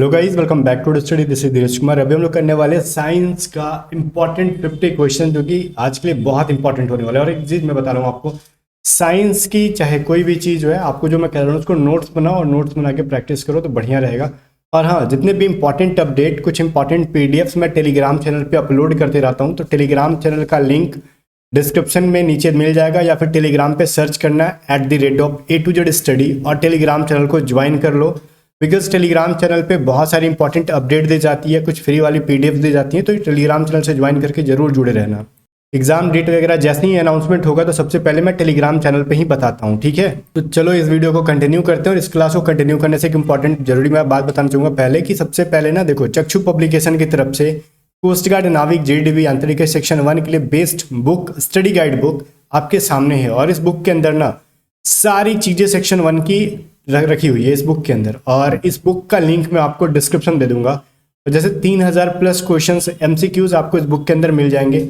Hello guys, welcome back to study. This is Dheeraj Kumar. अभी हम लोग करने वाले हैं साइंस का इंपॉर्टेंट 50 क्वेश्चन, जो कि आज के लिए बहुत इंपॉर्टेंट होने वाला है। और एक चीज़ मैं बता रहा हूँ आपको, साइंस की चाहे कोई भी चीज़ जो है, आपको जो मैं कह रहा हूँ उसको नोट्स बनाओ और नोट्स बना के प्रैक्टिस करो तो बढ़िया रहेगा। और हाँ, जितने भी इंपॉर्टेंट अपडेट, कुछ इंपॉर्टेंट पीडीएफ्स मैं टेलीग्राम चैनल पर अपलोड करते रहता हूँ, तो टेलीग्राम चैनल का लिंक डिस्क्रिप्शन में नीचे मिल जाएगा, या फिर टेलीग्राम पे सर्च करना है @A2Z स्टडी और टेलीग्राम चैनल को ज्वाइन कर लो। बिकॉज टेलीग्राम चैनल पे बहुत सारी इंपॉर्टेंट अपडेट दी जाती है, कुछ फ्री वाली पीडीएफ दी जाती है, तो टेलीग्राम चैनल से ज्वाइन करके जरूर जुड़े रहना। एग्जाम डेट वगैरह जैसे ही अनाउंसमेंट होगा तो सबसे पहले मैं टेलीग्राम चैनल पे ही बताता हूँ, ठीक है। तो चलो इस वीडियो को कंटिन्यू करते हैं। और इस क्लास को कंटिन्यू करने से एक इंपॉर्टेंट जरूरी मैं बात बताना चाहूँगा पहले, कि सबसे पहले ना देखो, चक्षु पब्लिकेशन की तरफ से कोस्ट गार्ड, नाविक, JDV आंतरिक सेक्शन 1 के लिए best book, study guide book आपके सामने है। और इस बुक के अंदर ना सारी चीज़ें सेक्शन 1 की रखी हुई है इस बुक के अंदर, और इस बुक का लिंक मैं आपको डिस्क्रिप्शन दे दूंगा। तो जैसे 3000 प्लस क्वेश्चंस MCQs आपको इस बुक के अंदर मिल जाएंगे,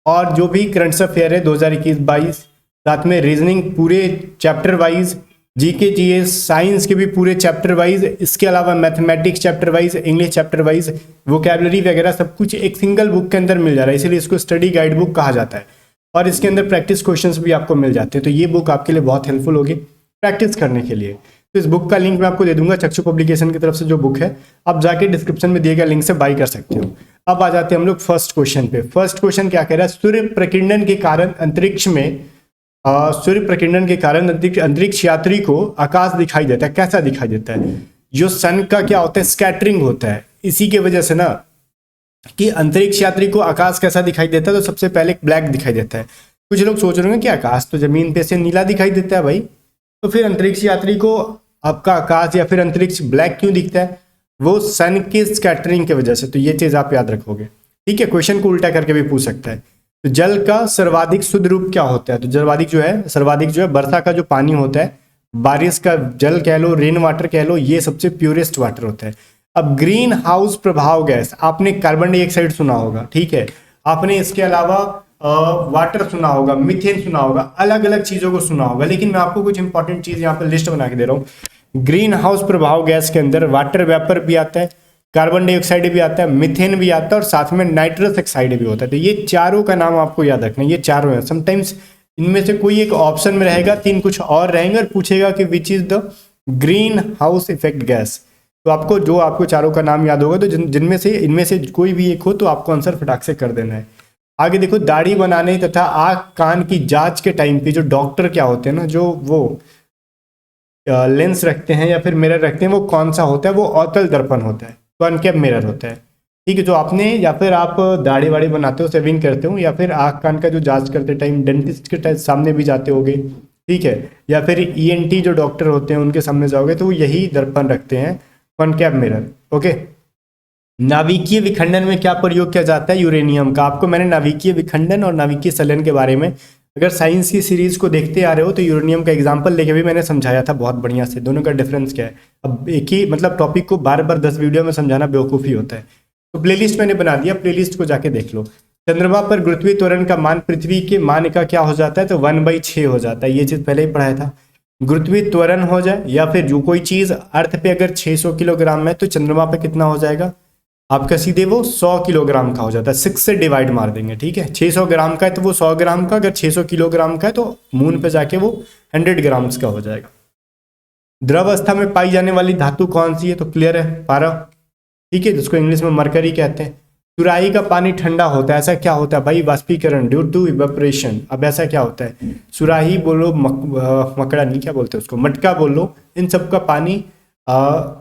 और जो भी करंट अफेयर है 2021-22, साथ में रीजनिंग पूरे chapter wise, GK GS science के भी पूरे चैप्टर वाइज, इसके अलावा mathematics chapter wise, English chapter wise, vocabulary वगैरह सब कुछ एक सिंगल बुक के अंदर मिल जा रहा है, इसीलिए इसको स्टडी गाइड बुक कहा जाता है। और इसके अंदर प्रैक्टिस क्वेश्चंस भी आपको मिल जाते हैं, तो ये बुक आपके लिए बहुत हेल्पफुल होगी प्रैक्टिस करने के लिए। तो इस बुक का लिंक मैं आपको दे दूंगा, चक्षु पब्लिकेशन की तरफ से जो बुक है, आप जाके डिस्क्रिप्शन में दिए गए लिंक से बाई कर सकते हो। अब आ जाते हैं हम लोग फर्स्ट क्वेश्चन पे। फर्स्ट क्वेश्चन क्या कह रहा है? सूर्य प्रकीर्णन के कारण अंतरिक्ष में अंतरिक्ष यात्री को आकाश दिखाई देता है। कैसा दिखाई देता है? जो सन का क्या होता है, स्कैटरिंग होता है। इसी के वजह से ना कि अंतरिक्ष यात्री को आकाश कैसा दिखाई देता है, तो सबसे पहले ब्लैक दिखाई देता है। कुछ लोग सोच रहे होंगे कि आकाश तो जमीन पे से नीला दिखाई देता है भाई, तो फिर अंतरिक्ष यात्री को आपका आकाश या फिर अंतरिक्ष ब्लैक क्यों दिखता है? वो सन के स्कैटरिंग की वजह से। तो ये चीज आप याद रखोगे, ठीक है। क्वेश्चन को उल्टा करके भी पूछ सकता है। तो जल का सर्वाधिक शुद्ध रूप क्या होता है? तो सर्वाधिक जो है वर्षा का जो पानी होता है, बारिश का जल कह लो, रेन वाटर कह लो, ये सबसे प्योरेस्ट वाटर होता है। अब ग्रीन हाउस प्रभाव गैस, आपने कार्बन डाइऑक्साइड सुना होगा, ठीक है। आपने इसके अलावा वाटर सुना होगा, मीथेन सुना होगा, अलग अलग चीजों को सुना होगा, लेकिन मैं आपको कुछ इंपॉर्टेंट चीज यहाँ पर लिस्ट बना के दे रहा हूँ। ग्रीन हाउस प्रभाव गैस के अंदर वाटर वेपर भी आता है, कार्बन डाइऑक्साइड भी आता है, मीथेन भी आता है, और साथ में नाइट्रस ऑक्साइड भी होता है। तो ये चारों का नाम आपको याद रखना है, ये चारों है। समटाइम्स इनमें से कोई एक ऑप्शन में रहेगा, 3 कुछ और रहेंगे, और पूछेगा कि which is the green house effect gas. तो आपको चारों का नाम याद होगा, तो जिनमें से इनमें से कोई भी एक हो तो आपको आंसर फटाक से कर देना है। आगे देखो, दाढ़ी बनाने तथा आँख कान की जांच के टाइम पे जो डॉक्टर क्या होते हैं ना, जो वो लेंस रखते हैं या फिर मिरर रखते हैं, वो कौन सा होता है? वो अवतल दर्पण होता है, कॉनकेव मिरर होता है, ठीक है। जो आपने, या फिर आप दाढ़ी वाड़ी बनाते हो, सेविंग करते हो, या फिर आँख कान का जो जांच करते टाइम डेंटिस्ट के सामने भी जाते होगे, ठीक है, या फिर ENT जो डॉक्टर होते हैं उनके सामने जाओगे, तो वो यही दर्पण रखते हैं, कॉनकेव मिरर, ओके। नाभिकीय विखंडन में क्या प्रयोग किया जाता है? यूरेनियम का। आपको मैंने नाभिकीय विखंडन और नाभिकीय संलयन के बारे में, अगर साइंस की सीरीज को देखते आ रहे हो, तो यूरेनियम का एग्जांपल लेके भी मैंने समझाया था बहुत बढ़िया से, दोनों का डिफरेंस क्या है। अब एक ही मतलब टॉपिक को बार बार 10 वीडियो में समझाना बेवकूफ़ी होता है। तो प्लेलिस्ट मैंने बना दिया, प्लेलिस्ट को जाके देख लो। चंद्रमा पर गुरुत्वीय त्वरण का मान पृथ्वी के मान का क्या हो जाता है? तो 1/6 हो जाता है। ये चीज़ पहले ही पढ़ाया था। गुरुत्वीय त्वरण हो जाए या फिर जो कोई चीज़ अर्थ पे अगर 600 किलोग्राम है, तो चंद्रमा पे कितना हो जाएगा आपका? सीधे वो 100 किलोग्राम का हो जाता है। 6 से डिवाइड मार देंगे, ठीक है। 600 ग्राम का है तो वो 100 ग्राम का, अगर 600 किलोग्राम का है तो मून पे जाके वो 100 ग्राम्स का हो जाएगा। द्रव अवस्था में पाई जाने वाली धातु कौन सी है? तो क्लियर है, पारा, ठीक है, जिसको इंग्लिश में मरकरी कहते हैं। सुराही का पानी ठंडा होता है, ऐसा क्या होता है भाई? वाष्पीकरण, ड्यू टू इवेपोरेशन। अब ऐसा क्या होता है? सुराही बोलो, मकड़ा नहीं, क्या बोलते हैं उसको, मटका बोलो, इन सब का पानी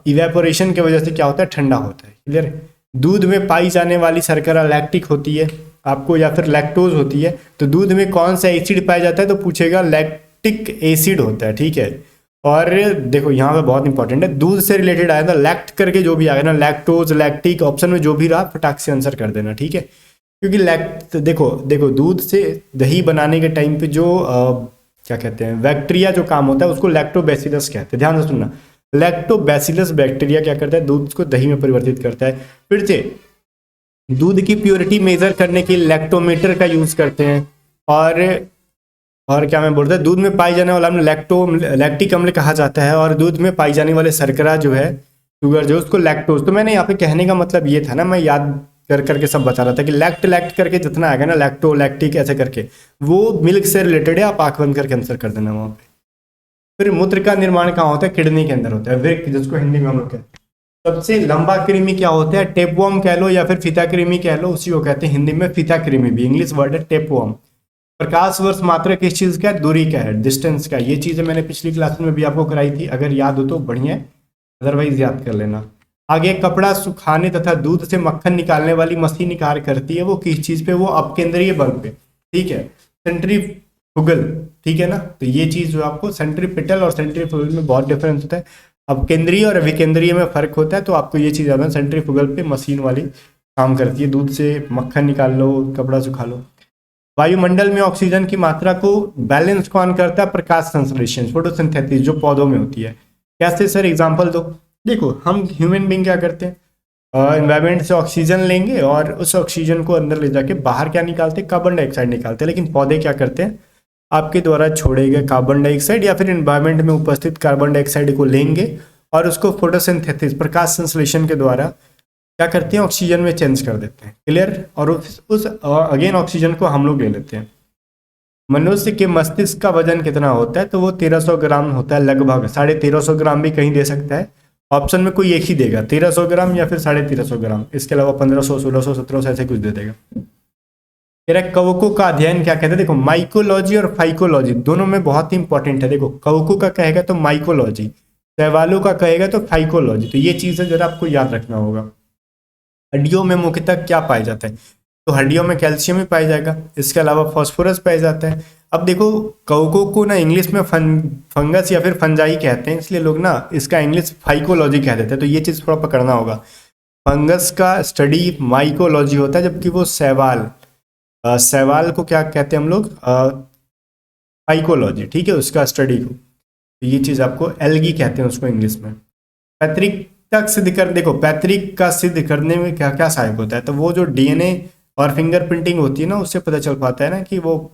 इवेपोरेशन की वजह से क्या होता है? ठंडा होता है, क्लियर है। दूध में पाई जाने वाली शर्करा लैक्टिक होती है आपको, या फिर लैक्टोज होती है। तो दूध में कौन सा एसिड पाया जाता है? तो पूछेगा लैक्टिक एसिड होता है, ठीक है। और देखो यहाँ पे बहुत इंपॉर्टेंट है, दूध से रिलेटेड आया था, लैक्ट करके जो भी आया ना, लैक्टोज, लैक्टिक, ऑप्शन में जो भी रहा फटाक से आंसर कर देना, ठीक है। क्योंकि देखो दूध से दही बनाने के टाइम पे जो क्या कहते हैं, बैक्टीरिया जो काम होता है, उसको लैक्टोबैसिलस कहते हैं। ध्यान से सुनना, लैक्टोबैसिलस बैक्टीरिया क्या करता है? दूध को दही में परिवर्तित करता है। फिर से दूध की प्योरिटी मेजर करने के लिए लैक्टोमीटर का यूज करते हैं। और क्या मैं बोलता है, दूध में पाई जाने वाला अम्ल लैक्टिक अम्ल कहा जाता है। और दूध में पाई जाने वाले शर्करा जो है, शुगर जो उसको लैक्टोज, तो मैंने यहाँ पे कहने का मतलब ये था ना, मैं याद कर करके सब बता रहा था कि लैक्ट करके जितना आएगा ना, लैक्टो लैक्टिक ऐसे करके, वो मिल्क से रिलेटेड है, आप आंख बंद करके आंसर कर देना वहाँ पे। फिर मूत्र का निर्माण कहाँ होता है? किडनी के अंदर होता है, वृक्क जिसको हिंदी में हम लोग कहते हैं। सबसे लंबा कृमि क्या होता है? टेपवर्म कह लो या फिर फीता कृमि कह लो, उसी को कहते हैं हिंदी में फीता कृमि, भी इंग्लिश वर्ड है टेपवर्म। प्रकाश वर्ष मात्रा किस चीज का है? दूरी का है, डिस्टेंस का। ये चीजें मैंने पिछली क्लास में भी आपको कराई थी, अगर याद हो तो बढ़िया, अदरवाइज याद कर लेना। आगे, कपड़ा सुखाने तथा दूध से मक्खन निकालने वाली मशीन कार्य करती है, वो किस चीज पे? वो अपकेंद्रीय बल पे, ठीक है, सेंट्रीफ्यूगल, ठीक है ना। तो ये चीज जो आपको सेंट्रीपिटल और सेंट्रीफ्यूगल में बहुत डिफरेंस होता है, अब केंद्रीय और विकेंद्रीय में फर्क होता है, तो आपको ये चीज याद है, सेंट्रीफ्यूगल पे मशीन वाली काम करती है, दूध से मक्खन निकाल लो, कपड़ा सुखा लो। वायुमंडल में ऑक्सीजन की मात्रा को बैलेंस कौन करता है? प्रकाश संश्लेषण, फोटोसिंथेसिस, जो पौधों में होती है। कैसे सर? एग्जांपल दो। देखो, हम ह्यूमन बींग क्या करते हैं? एनवायरमेंट से ऑक्सीजन लेंगे और उस ऑक्सीजन को अंदर ले जाके बाहर क्या निकालते हैं? कार्बन डाइऑक्साइड निकालते हैं। लेकिन पौधे क्या करते हैं? आपके द्वारा छोड़े गए कार्बन डाइऑक्साइड या फिर एनवायरमेंट में उपस्थित कार्बन डाइऑक्साइड को लेंगे और उसको फोटोसिंथेसिस, प्रकाश संश्लेषण के द्वारा क्या करते हैं? ऑक्सीजन में चेंज कर देते हैं। क्लियर? और उस अगेन ऑक्सीजन को हम लोग ले लेते हैं। मनुष्य के मस्तिष्क का वजन कितना होता है? तो वो 1300 ग्राम होता है लगभग, 1350 ग्राम भी कहीं दे सकता है, ऑप्शन में कोई एक ही देगा, 1300 ग्राम या फिर 1350 ग्राम, इसके अलावा 1500, 1600, 1700 ऐसे कुछ दे देगा। तेरा कवकों का अध्ययन क्या कहते हैं? देखो, माइकोलॉजी और फाइकोलॉजी दोनों में बहुत ही इंपॉर्टेंट है। देखो, कवकों का कहेगा तो माइकोलॉजी, शैवालों का कहेगा तो फाइकोलॉजी, तो ये चीज़ है जरा आपको याद रखना होगा। हड्डियों में मुख्यतः क्या पाया जाता है? तो हड्डियों में कैल्शियम ही पाया जाएगा, इसके अलावा फास्फोरस पाया जाता है। अब देखो, कवकों को ना इंग्लिश में फंगस या फिर फंजाई कहते हैं, इसलिए लोग ना इसका इंग्लिश फाइकोलॉजी कह देते हैं, तो ये चीज़ थोड़ा पकड़ना होगा। फंगस का स्टडी माइकोलॉजी होता है, जबकि वो शैवाल को क्या कहते हैं हम लोग? फाइकोलॉजी, ठीक है, उसका स्टडी को। तो ये चीज़ आपको एल्गी कहते हैं उसको इंग्लिश में। पैतृक सिद्ध कर, देखो पैतृक का सिद्ध करने में क्या क्या सहायक होता है? तो वो जो डीएनए और फिंगरप्रिंटिंग होती है ना, उससे पता चल पाता है ना कि वो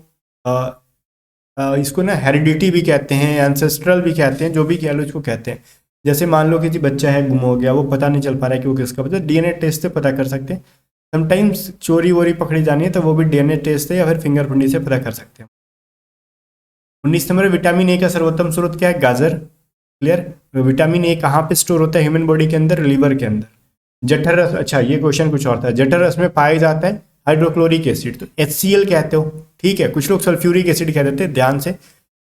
इसको ना हेरिडिटी भी कहते हैं, एंसेस्ट्रल भी कहते हैं, जो भी कह लो इसको कहते हैं। जैसे मान लो किसी बच्चा है, गुम हो गया, वो पता नहीं चल पा रहा है कि वो किसका बच्चा, डीएनए टेस्ट से पता कर सकते हैं। समटाइम्स चोरी वोरी पकड़ी जानी है तो वो भी डीएनए टेस्ट से या फिर फिंगरप्रिंटिंग से पता कर सकते हैं। 19 नंबर, विटामिन ए का सर्वोत्तम स्रोत क्या है? गाजर। क्लियर? विटामिन ए कहाँ पे स्टोर होता है ह्यूमन बॉडी के अंदर? लीवर के अंदर। जठर रस, अच्छा ये क्वेश्चन कुछ और था, जठर रस में पाया जाता है हाइड्रोक्लोरिक एसिड, तो HCl कहते हो, ठीक है। कुछ लोग सल्फ्यूरिक एसिड कह देते हैं, ध्यान से,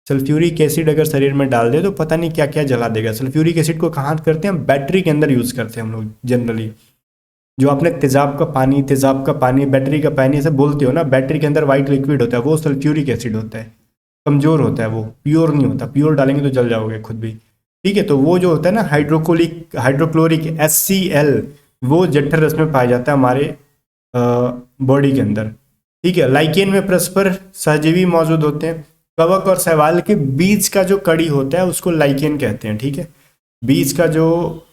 सल्फ्यूरिक एसिड अगर शरीर में डाल दे तो पता नहीं क्या क्या जला देगा। सल्फ्यूरिक एसिड को कहाँ करते हैं? बैटरी के अंदर यूज करते हैं हम लोग जनरली। जो आपने तेजाब का पानी, बैटरी का पानी ऐसे बोलते हो ना, बैटरी के अंदर व्हाइट लिक्विड होता है, वो सल्फ्यूरिक एसिड होता है, कमजोर होता है, वो प्योर नहीं होता, प्योर डालेंगे तो जल जाओगे खुद भी, ठीक है। तो वो जो होता है ना हाइड्रोक्लोरिक HCl, वो जठर रस में पाया जाता है हमारे बॉडी के अंदर, ठीक है। लाइकेन में परस्पर सहजीवी मौजूद होते हैं। कवक और शैवाल के बीज का जो कड़ी होता है उसको लाइकेन कहते हैं, ठीक है। बीज का जो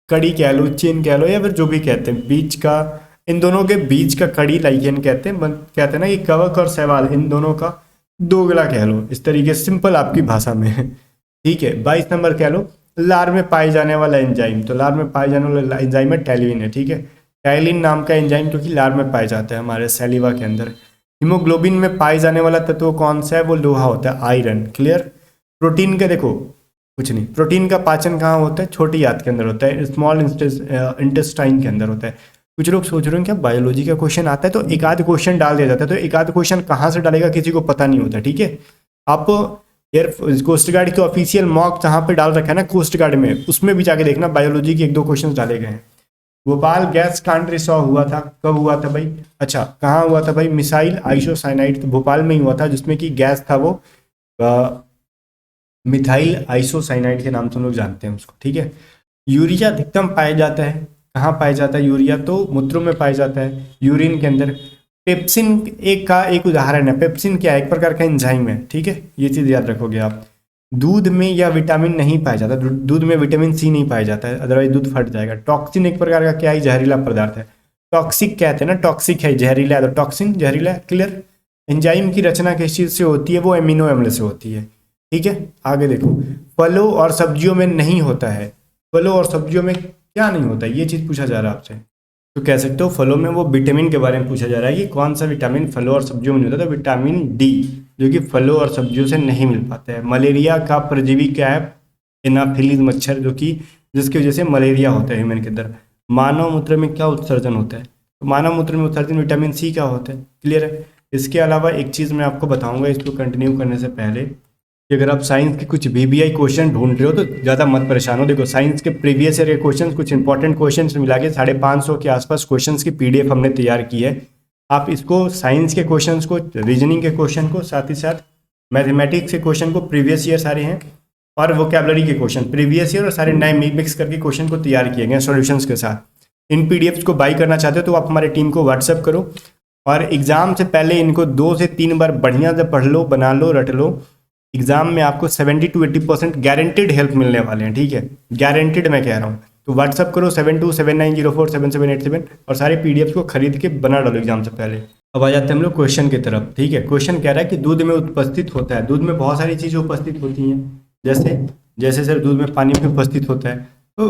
कड़ी कह लो, चेन कह लो, या फिर जो भी कहते हैं, बीज का, इन दोनों के बीज का कड़ी लाइकेन कहते हैं ना कि कवक और शैवाल इन दोनों का दोगला कह लो, इस तरीके से सिंपल आपकी भाषा में, ठीक है। 22 नंबर कह लो, लार में पाए जाने वाला एंजाइम, तो लार में पाए जाने वाला एंजाइम है टैलिन है, ठीक है। टैलिन नाम का एंजाइम क्योंकि लार में पाया जाता है हमारे सैलिवा के अंदर। हीमोग्लोबिन में पाए जाने वाला तत्व कौन सा है? वो लोहा होता है, आयरन। क्लियर? प्रोटीन का देखो कुछ नहीं, प्रोटीन का पाचन कहाँ होता है? छोटी आंत के अंदर होता है, स्मॉल इंटेस्टाइन के अंदर होता है। कुछ लोग सोच रहे हैं क्या बायोलॉजी का क्वेश्चन आता है तो एक आध क्वेश्चन डाल दिया जाता है, तो एक आध क्वेश्चन कहाँ से डालेगा किसी को पता नहीं होता, ठीक है। आप एयर कोस्ट गार्ड के ऑफिशियल मॉक जहाँ पे डाल रखा है ना कोस्ट गार्ड में, उसमें भी जाके देखना बायोलॉजी के 1-2 क्वेश्चन डाले गए हैं। भोपाल गैस कांड रिसाव हुआ था, कब हुआ था भाई? अच्छा, कहाँ हुआ था भाई? मिसाइल आइसोसाइनाइड, तो भोपाल में ही हुआ था, जिसमें कि गैस था वो मिथाइल आइसोसाइनाइड के नाम से हम लोग जानते हैं उसको, ठीक है। यूरिया अधिकतम पाया जाता है, कहाँ पाया जाता है यूरिया? तो मूत्रों में पाया जाता है, यूरिन के अंदर। पेप्सिन एक उदाहरण है। पेप्सिन क्या है? एक प्रकार का एंजाइम है, ठीक है, ये चीज़ याद रखोगे आप। दूध में यह विटामिन नहीं पाया जाता, दूध में विटामिन C नहीं पाया जाता है, अदरवाइज दूध फट जाएगा। टॉक्सिन एक प्रकार का क्या है? जहरीला पदार्थ है। टॉक्सिक कहते हैं ना, टॉक्सिक है, जहरीला है, तो टॉक्सिन जहरीला है। क्लियर? एंजाइम की रचना किस चीज़ से होती है? वो एमिनो अम्ल से होती है, ठीक है। आगे देखो, फलों और सब्जियों में नहीं होता है। फलों और सब्जियों में क्या नहीं होता है, ये चीज़ पूछा जा रहा है आपसे। तो कह सकते हो फलों में वो विटामिन के बारे में पूछा जा रहा है कि कौन सा विटामिन फलों और सब्जियों में नहीं होता, तो विटामिन डी, जो कि फलों और सब्जियों से नहीं मिल पाता है। मलेरिया का परजीवी क्या है? एनाफिलीज मच्छर, जो कि जिसकी वजह से मलेरिया होता है ह्यूमन के अंदर। मानव मूत्र में क्या उत्सर्जन होता है? तो मानव मूत्र में उत्सर्जन विटामिन सी का होता है। क्लियर है? इसके अलावा एक चीज़ मैं आपको बताऊंगा इसको कंटिन्यू करने से पहले, कि अगर आप साइंस के कुछ वीवीआई क्वेश्चन ढूंढ रहे हो तो ज़्यादा मत परेशान हो। देखो साइंस के प्रीवियस ईयर के क्वेश्चन, कुछ इंपॉर्टेंट क्वेश्चन मिला के 550 के आसपास क्वेश्चन की पीडीएफ हमने तैयार की है। आप इसको साइंस के क्वेश्चन को, रीजनिंग के क्वेश्चन को, साथ ही साथ मैथमेटिक्स के क्वेश्चन को, प्रीवियस ईयर सारे हैं, और वोकेबलरी के क्वेश्चन प्रीवियस ईयर और सारे नए मिक्स करके क्वेश्चन को तैयार किए गए सॉल्यूशंस के साथ। इन पीडीएफ्स को बाई करना चाहते हो तो आप हमारे टीम को व्हाट्सअप करो, और एग्जाम से पहले इनको 2 से 3 बार बढ़िया से पढ़ लो, बना लो, रट लो। एग्जाम में आपको 70 to 80% गारंटेड हेल्प मिलने वाले हैं, ठीक है? गारंटेड मैं कह रहा हूँ। तो व्हाट्सअप करो 7279047787 और सारे पीडीएफ को खरीद के बना डालो एग्जाम से पहले। अब आ जाते हैं हम लोग क्वेश्चन की तरफ, ठीक है? क्वेश्चन कह रहा है कि दूध में उपस्थित होता है, दूध में बहुत सारी चीज़ें उपस्थित होती हैं, जैसे जैसे सर दूध में पानी भी उपस्थित होता है। तो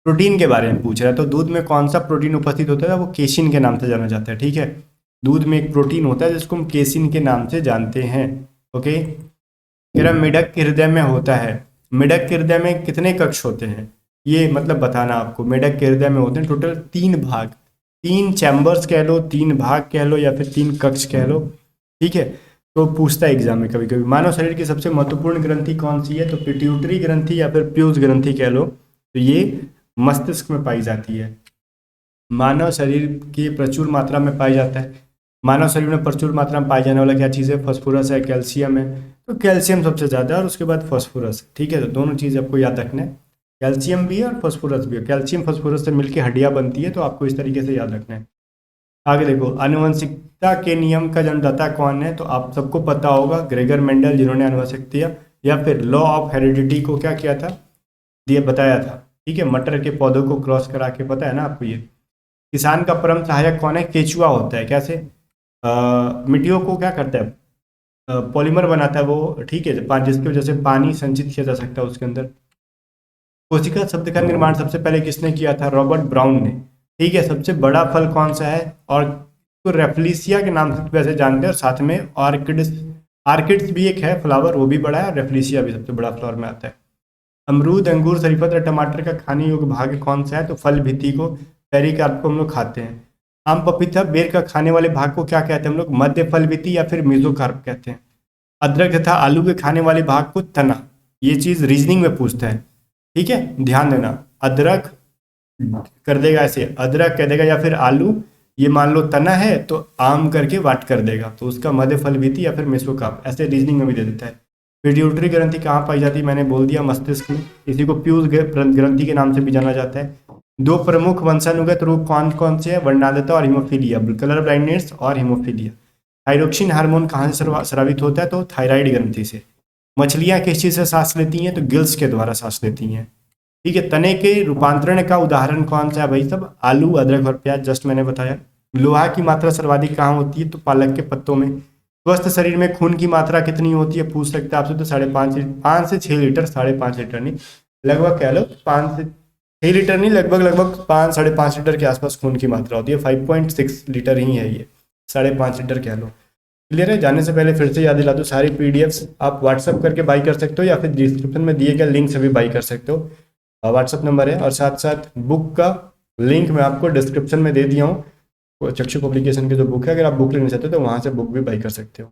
प्रोटीन के बारे में पूछ रहा है, तो दूध में कौन सा प्रोटीन उपस्थित होता है? वो केसिन के नाम से जाना जाता है, ठीक है? दूध में एक प्रोटीन होता है जिसको हम केसिन के नाम से जानते हैं। ओके, मेरा मेढक के हृदय में होता है। मेढक के हृदय में कितने कक्ष होते हैं? ये मतलब बताना आपको। मेढक के हृदय में होते हैं टोटल 3 भाग, 3 चैम्बर्स कह लो, 3 भाग कह लो, या फिर 3 कक्ष कह लो, ठीक है? तो पूछता है एग्जाम में कभी कभी, मानव शरीर की सबसे महत्वपूर्ण ग्रंथि कौन सी है? तो पिट्यूटरी ग्रंथि या फिर प्यूज ग्रंथि कह लो। तो ये मस्तिष्क में पाई जाती है। मानव शरीर की प्रचुर मात्रा में पाई जाता है। मानव शरीर में प्रचुर मात्रा में पाई जाने वाला क्या चीज़ है? फास्फोरस है, कैल्शियम है। तो कैल्शियम सबसे ज़्यादा है और उसके बाद फास्फोरस, ठीक है? तो दोनों चीज़ आपको याद रखना है, कैल्शियम भी है और फास्फोरस भी है। कैल्शियम फास्फोरस से मिलकर हड्डियाँ बनती है, तो आपको इस तरीके से याद रखना है। आगे देखो, आनुवंशिकता के नियम का जन्मदाता कौन है? तो आप सबको पता होगा, ग्रेगर मेंडल, जिन्होंने आनुवंशिकता या फिर लॉ ऑफ हेरिडिटी को क्या किया था, दिए बताया था, ठीक है? मटर के पौधों को क्रॉस करा के, पता है ना आपको ये। किसान का परम सहायक कौन है? केचुआ होता है। कैसे? मिट्टियों को क्या करता है? पॉलीमर बनाता है वो, ठीक है? जिसकी वजह से पानी संचित किया जा सकता है उसके अंदर। कोशिका शब्द का निर्माण सबसे पहले किसने किया था? रॉबर्ट ब्राउन ने, ठीक है? सबसे बड़ा फल कौन सा है? और तो रेफ्लिसिया के नाम से वैसे जानते हैं, और साथ में ऑर्किड्स, ऑर्किड्स भी एक है फ्लावर, वो भी बड़ा है, और रेफ्लिसिया भी सबसे बड़ा फ्लावर में आता है। अमरूद, अंगूर, शरीफा, टमाटर का खाने योग्य भाग कौन सा है? तो फल भित्ति को, पेरिकार्प को हम लोग खाते हैं। आम, पपीता, बेर का खाने वाले भाग को क्या कहते हैं हम लोग? मध्य फल भित्ति या फिर मेसोकार्प कहते हैं। अदरक तथा आलू के खाने वाले भाग को तना। ये चीज रीजनिंग में पूछता है, ठीक है? ध्यान देना। अदरक कर देगा ऐसे, अदरक कह देगा, या फिर आलू, ये मान लो तना है तो आम करके वाट कर देगा, तो उसका मध्य फल भित्ति या फिर मेसोकार्प, ऐसे रीजनिंग में भी दे देता है। पिट्यूटरी ग्रंथि कहाँ पाई जाती है? मैंने बोल दिया, मस्तिष्क में। इसी को प्यूज ग्रंथि के नाम से भी जाना जाता है। 2 प्रमुख वंशानुगत रोग कौन कौन से हैं? वर्णांधता और हीमोफीलिया, कलर ब्लाइंडनेस और हीमोफीलिया। थायरोक्सिन हार्मोन कहाँ से स्रावित होता है? तो थायराइड ग्रंथि से। मछलियाँ किस चीज़ से सांस लेती हैं? तो गिल्स के द्वारा सांस लेती हैं, ठीक है? तने के रूपांतरण का उदाहरण कौन सा है भाई? सब आलू, अदरक और प्याज, जस्ट मैंने बताया। लोहा की मात्रा सर्वाधिक कहाँ होती है? तो पालक के पत्तों में। स्वस्थ शरीर में खून की मात्रा कितनी होती है? पूछ सकते हैं आपसे। तो 5.5 से 6 लीटर, 5.5 लीटर नहीं, लगभग कह लो 5 से 6 लीटर नहीं, लगभग 5 साढ़े 5 लीटर के आसपास खून की मात्रा होती है। 5.6 लीटर ही है ये, 5.5 लीटर कह लो। क्लियर है? जाने से पहले फिर से याद दिला दो, सारी पीडीएफ्स आप व्हाट्सअप करके बाई कर सकते हो, या फिर डिस्क्रिप्शन में दिए गए लिंक से भी बाई कर सकते हो। व्हाट्सअप नंबर है, और साथ साथ बुक का लिंक मैं आपको डिस्क्रिप्शन में दे दिया हूँ। चक्षु पब्लिकेशन की जो बुक है, अगर आप बुक लेना चाहते हो तो वहाँ से बुक भी बाई कर सकते हो।